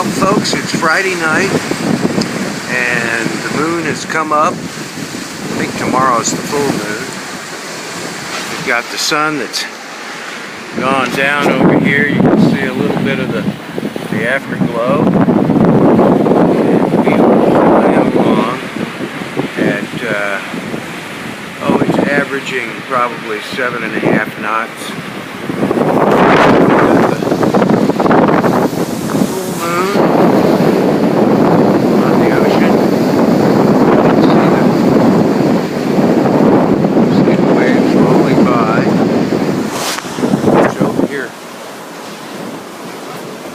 Well, folks, it's Friday night, and the moon has come up. I think tomorrow's the full moon. We've got the sun that's gone down over here. You can see a little bit of the afterglow. And we are flying along at, it's averaging probably 7.5 knots.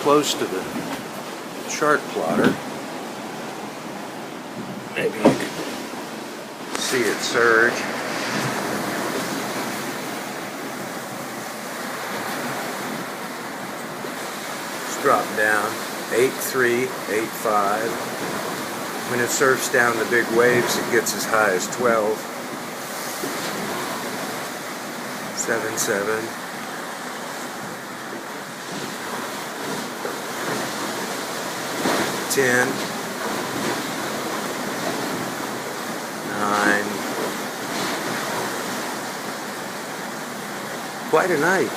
Close to the chart plotter. Maybe you can see it surge. It's dropped down 8.3, 8.5. When it surfs down the big waves, it gets as high as 12. 7.7. 10, 9, quite a night.